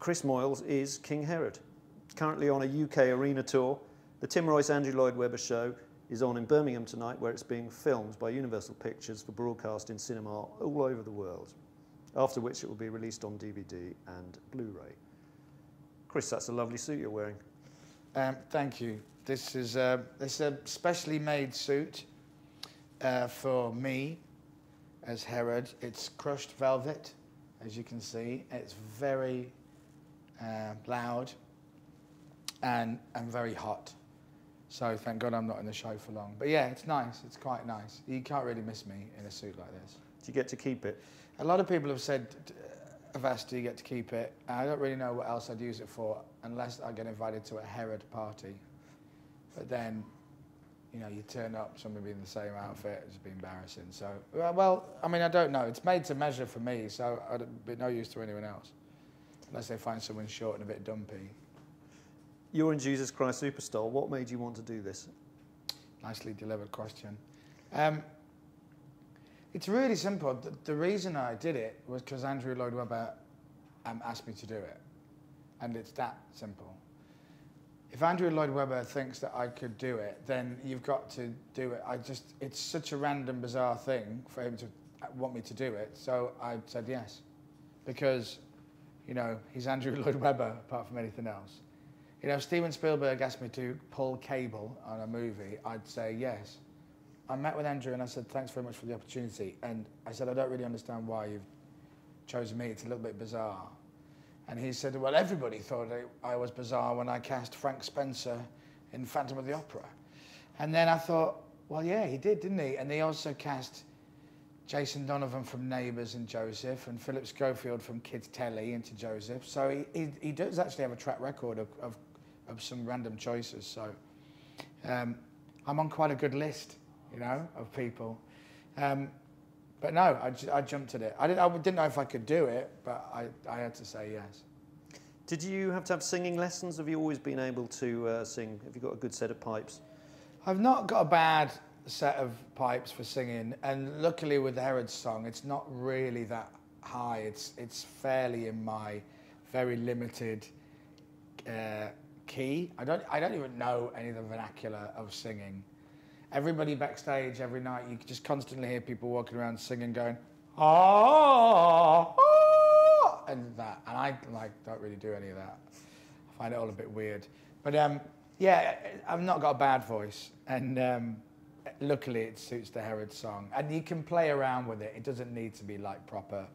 Chris Moyles is King Herod. Currently on a UK arena tour. The Tim Royce Andrew Lloyd Webber show is on in Birmingham tonight, where it's being filmed by Universal Pictures for broadcast in cinema all over the world, after which it will be released on DVD and Blu-ray. Chris, that's a lovely suit you're wearing. Thank you. This is a specially made suit for me as Herod. It's crushed velvet, as you can see. It's very loud and very hot. So thank God I'm not in the show for long. But yeah, it's nice. It's quite nice. You can't really miss me in a suit like this. Do you get to keep it? A lot of people have asked, do you get to keep it? I don't really know what else I'd use it for unless I get invited to a Herod party. But then, you know, you turn up, somebody in the same outfit, it'd be embarrassing. So, well, I mean, I don't know. It's made to measure for me, so I'd be no use to anyone else. Unless they find someone short and a bit dumpy. You're in Jesus Christ Superstar. What made you want to do this? Nicely delivered question. It's really simple. The reason I did it was because Andrew Lloyd Webber asked me to do it. And it's that simple. If Andrew Lloyd Webber thinks that I could do it, then you've got to do it. It's such a random, bizarre thing for him to want me to do it. So I said yes. Because, you know, he's Andrew Lloyd Webber apart from anything else. You know, if Steven Spielberg asked me to pull cable on a movie, I'd say yes. I met with Andrew and I said, thanks very much for the opportunity. And I said, I don't really understand why you've chosen me. It's a little bit bizarre. And he said, well, everybody thought I was bizarre when I cast Frank Spencer in Phantom of the Opera. And then I thought, well, yeah, he did, didn't he? And he also cast Jason Donovan from Neighbours in Joseph and Philip Schofield from Kids Telly into Joseph. So he does actually have a track record of some random choices. So I'm on quite a good list, you know, of people. But no, I jumped at it. I didn't know if I could do it, but I had to say yes. Did you have to have singing lessons? Have you always been able to sing? Have you got a good set of pipes? I've not got a bad set of pipes for singing, and luckily with Herod's song, it's not really that high. It's fairly in my very limited key. I don't even know any of the vernacular of singing. Everybody backstage every night, you just constantly hear people walking around singing, going, ah, ah, and that. And I don't really do any of that. I find it all a bit weird. But yeah, I've not got a bad voice, and luckily it suits the Herod song. And you can play around with it. It doesn't need to be like proper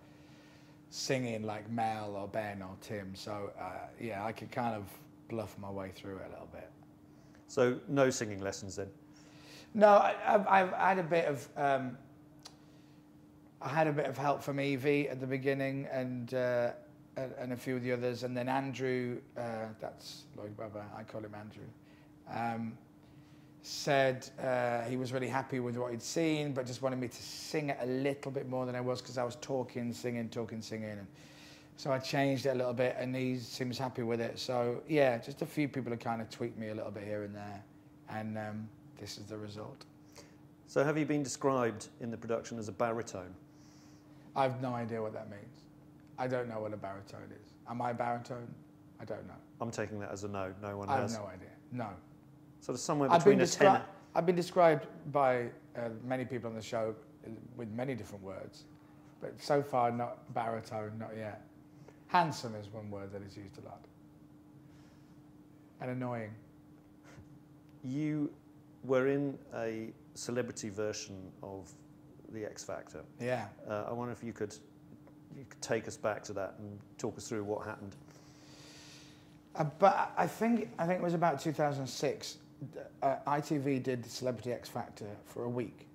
singing like Mel or Ben or Tim. So yeah, I can kind of bluff my way through it a little bit. So no singing lessons then? No, I've had a bit of help from Evie at the beginning and a few of the others, and then Andrew, that's Lloyd Webber, I call him Andrew, said he was really happy with what he'd seen, but just wanted me to sing it a little bit more than I was, because I was talking, singing, and so I changed it a little bit, and he seems happy with it. So yeah, just a few people have kind of tweaked me a little bit here and there, and this is the result. So have you been described in the production as a baritone? I've no idea what that means. I don't know what a baritone is. Am I a baritone? I don't know. I'm taking that as a no. No one has. I have no idea. No. Sort of somewhere between a 10... I've been described by many people on the show with many different words, but so far not baritone, not yet. Handsome is one word that is used a lot. And annoying. You were in a celebrity version of The X Factor. Yeah. I wonder if you could take us back to that and talk us through what happened. But I think it was about 2006. ITV did Celebrity X Factor for a week,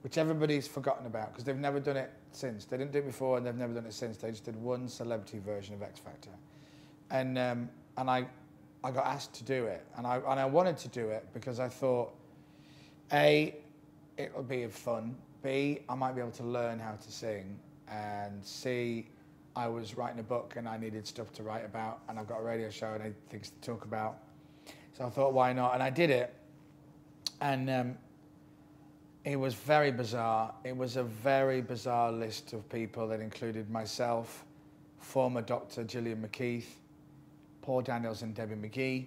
which everybody's forgotten about because they've never done it since. They didn't do it before and they've never done it since. They just did one celebrity version of X Factor. And I got asked to do it, and I wanted to do it because I thought, A, it would be fun, B, I might be able to learn how to sing, and C, I was writing a book and I needed stuff to write about, and I've got a radio show and I need things to talk about. So I thought, why not? And I did it, and it was very bizarre. It was a very bizarre list of people that included myself, former Dr. Gillian McKeith, Paul Daniels and Debbie McGee,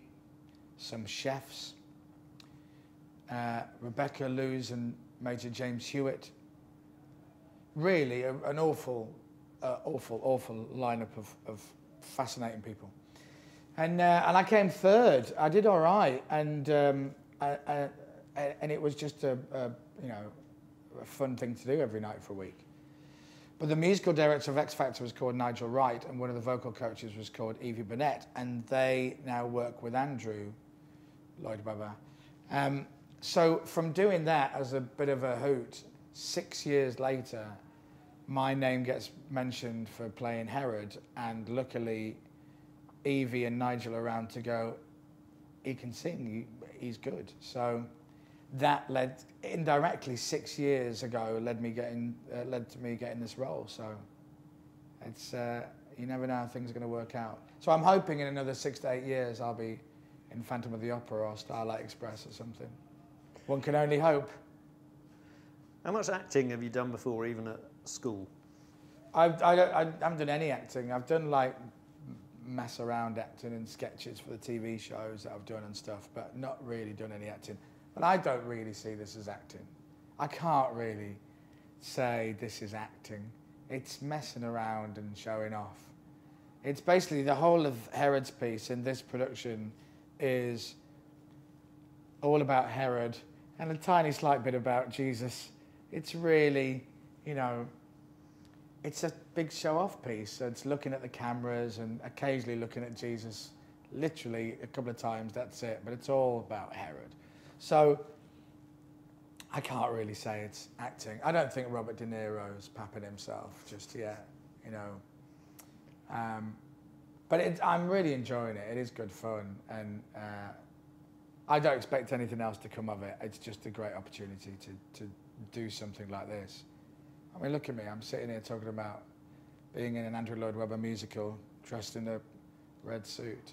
some chefs, Rebecca Lewis and Major James Hewitt. Really an awful lineup of fascinating people. And I came third. I did all right, and it was just a fun thing to do every night for a week. But the musical director of X Factor was called Nigel Wright, and one of the vocal coaches was called Evie Burnett, and they now work with Andrew Lloyd Webber. So from doing that as a bit of a hoot, 6 years later, my name gets mentioned for playing Herod, and luckily Evie and Nigel are around to go, he can sing, he's good. So that led, indirectly 6 years ago, led to me getting this role. So it's, you never know how things are going to work out. So I'm hoping in another 6 to 8 years I'll be in Phantom of the Opera or Starlight Express or something. One can only hope. How much acting have you done before, even at school? I haven't done any acting. I've done like mess around acting and sketches for the TV shows that I've done and stuff, but not really done any acting. But I don't really see this as acting. I can't really say this is acting. It's messing around and showing off. It's basically the whole of Herod's piece in this production is all about Herod and a tiny slight bit about Jesus. It's really, you know, it's a big show-off piece. So it's looking at the cameras and occasionally looking at Jesus, literally a couple of times, that's it. But it's all about Herod. So I can't really say it's acting. I don't think Robert De Niro's papping himself just yet, you know. But I'm really enjoying it. It is good fun. And I don't expect anything else to come of it. It's just a great opportunity to do something like this. I mean, look at me. I'm sitting here talking about being in an Andrew Lloyd Webber musical, dressed in a red suit.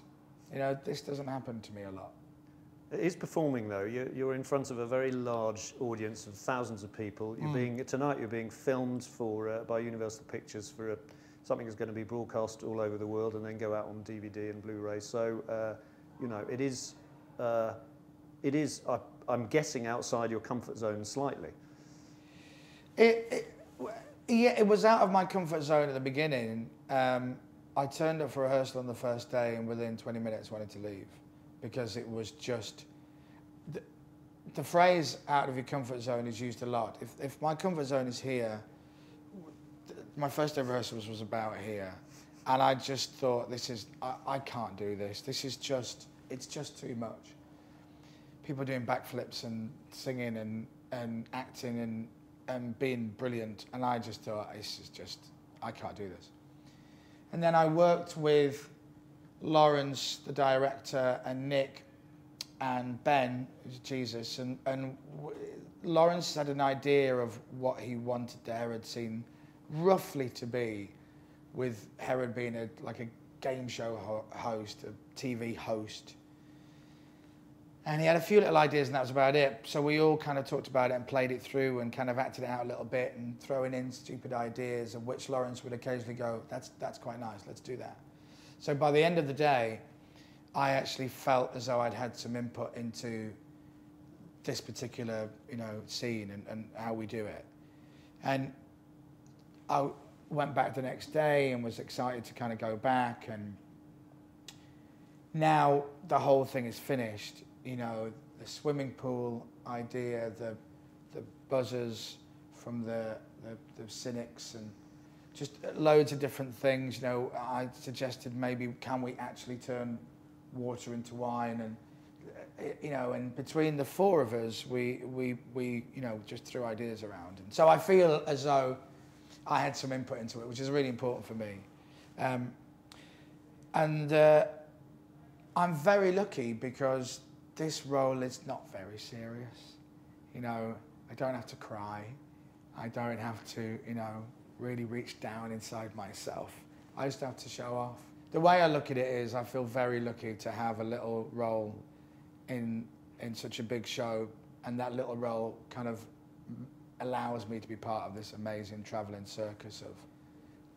You know, this doesn't happen to me a lot. It is performing, though. You're in front of a very large audience of thousands of people. Tonight you're being filmed by Universal Pictures for something that's going to be broadcast all over the world and then go out on DVD and Blu-ray. So, you know, it is, I'm guessing, outside your comfort zone slightly. Yeah, it was out of my comfort zone at the beginning. I turned up for rehearsal on the first day and within 20 minutes wanted to leave because it was just... The phrase out of your comfort zone is used a lot. If my comfort zone is here, my first day of rehearsals was about here, and I just thought, I can't do this. This is just, it's just too much. People doing backflips and singing and acting and being brilliant, and I just thought, this is just, I can't do this. And then I worked with Lawrence, the director, and Nick, and Ben, who's Jesus, and Lawrence had an idea of what he wanted the Herod scene roughly to be, with Herod being like a game show host, a TV host. And he had a few little ideas and that was about it. So we all kind of talked about it and played it through and kind of acted it out a little bit and throwing in stupid ideas, of which Lawrence would occasionally go, that's quite nice, let's do that. So by the end of the day, I actually felt as though I'd had some input into this particular, you know, scene and how we do it. And I went back the next day and was excited to kind of go back, and now the whole thing is finished. You know, the swimming pool idea, the buzzers from the cynics, and just loads of different things. You know, I suggested maybe can we actually turn water into wine, and you know, and between the four of us, we you know, just threw ideas around. And so I feel as though I had some input into it, which is really important for me. I'm very lucky because this role is not very serious. You know, I don't have to cry. I don't have to, you know, really reach down inside myself. I just have to show off. The way I look at it is I feel very lucky to have a little role in such a big show, and that little role kind of allows me to be part of this amazing travelling circus of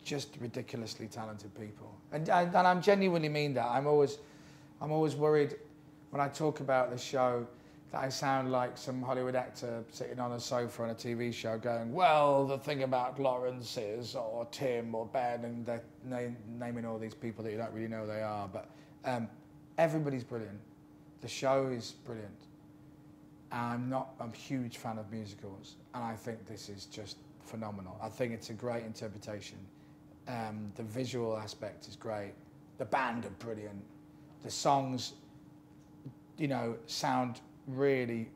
just ridiculously talented people. And I genuinely mean that. I'm always worried when I talk about the show that I sound like some Hollywood actor sitting on a sofa on a TV show going, well, the thing about Lawrence is, or Tim, or Ben, and they're naming all these people that you don't really know who they are. But everybody's brilliant. The show is brilliant. I'm a huge fan of musicals, and I think this is just phenomenal. I think it's a great interpretation. The visual aspect is great. The band are brilliant. The songs, you know, sound really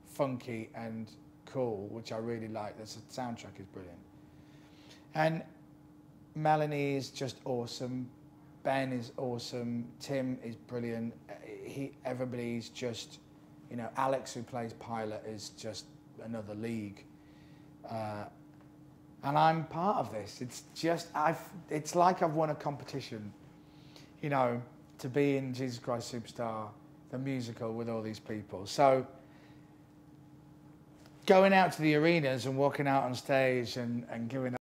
funky and cool, which I really like. The soundtrack is brilliant. And Melanie is just awesome. Ben is awesome. Tim is brilliant. Everybody's just, you know, Alex, who plays Pilot, is just another league. And I'm part of this. It's like I've won a competition, you know, to be in Jesus Christ Superstar, the musical, with all these people. So going out to the arenas and walking out on stage and giving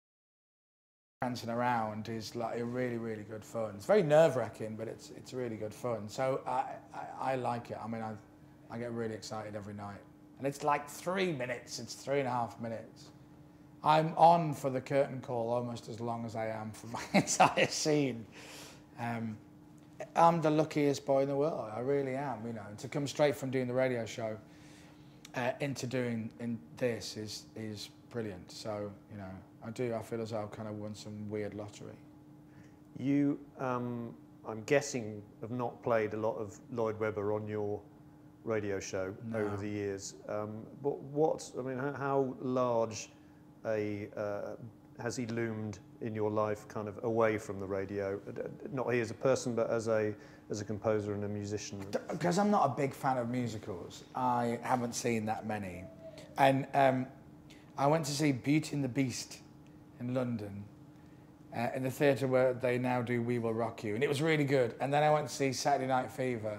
prancing around is like really, really good fun. It's very nerve-wracking, but it's really good fun. So I like it. I mean, I get really excited every night. And it's like 3 minutes, it's 3.5 minutes. I'm on for the curtain call almost as long as I am for my entire scene. I'm the luckiest boy in the world, I really am, you know. To come straight from doing the radio show into doing this is brilliant. So, you know, I feel as though I've kind of won some weird lottery. You, I'm guessing, have not played a lot of Lloyd Webber on your radio show over the years. But I mean, how large has he loomed in your life, kind of away from the radio? Not he as a person, but as a composer and a musician. Because I'm not a big fan of musicals, I haven't seen that many. And I went to see Beauty and the Beast in London, in the theatre where they now do We Will Rock You, and it was really good. And then I went to see Saturday Night Fever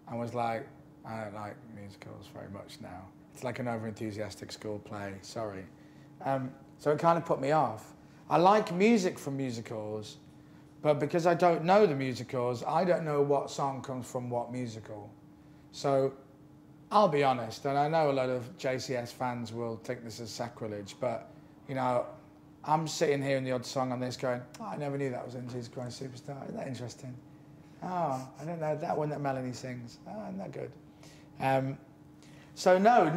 and was like, I don't like musicals very much now. It's like an over-enthusiastic school play, sorry. So it kind of put me off. I like music from musicals, but because I don't know the musicals, I don't know what song comes from what musical. So I'll be honest, and I know a lot of JCS fans will think this is sacrilege, but, you know, I'm sitting here in the odd song on this going, oh, I never knew that was in Jesus Christ Superstar. Isn't that interesting? Oh, I don't know that one that Melanie sings. Oh, isn't that good? So no,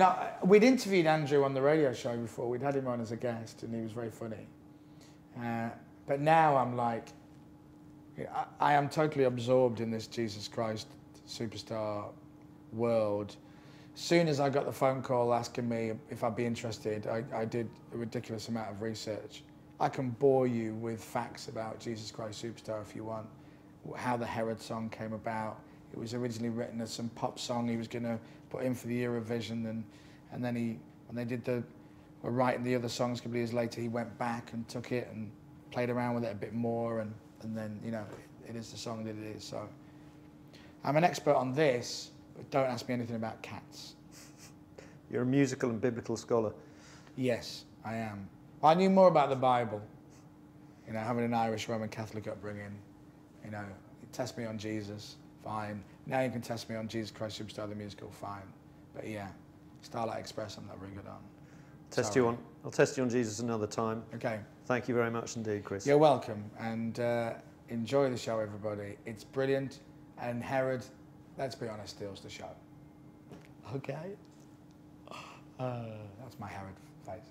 we'd interviewed Andrew on the radio show before. We'd had him on as a guest, and he was very funny. But now I'm like, I am totally absorbed in this Jesus Christ Superstar world. As soon as I got the phone call asking me if I'd be interested, I did a ridiculous amount of research. I can bore you with facts about Jesus Christ Superstar if you want, how the Herod song came about. It was originally written as some pop song he was going to put in for the Eurovision, and then when they were writing the other songs a couple of years later, he went back and took it and played around with it a bit more, and then, you know, it is the song that it is. So I'm an expert on this, but don't ask me anything about cats. You're a musical and biblical scholar. Yes, I am. I knew more about the Bible, you know, having an Irish Roman Catholic upbringing. You know, you test me on Jesus, fine. Now you can test me on Jesus Christ Superstar the musical, fine. But yeah, Starlight Express I'm not very good on. I'll test you on Jesus another time. Okay. Thank you very much indeed, Chris. You're welcome, and enjoy the show, everybody. It's brilliant, and Herod, let's be honest, steals the show. Okay? That's my Herod face.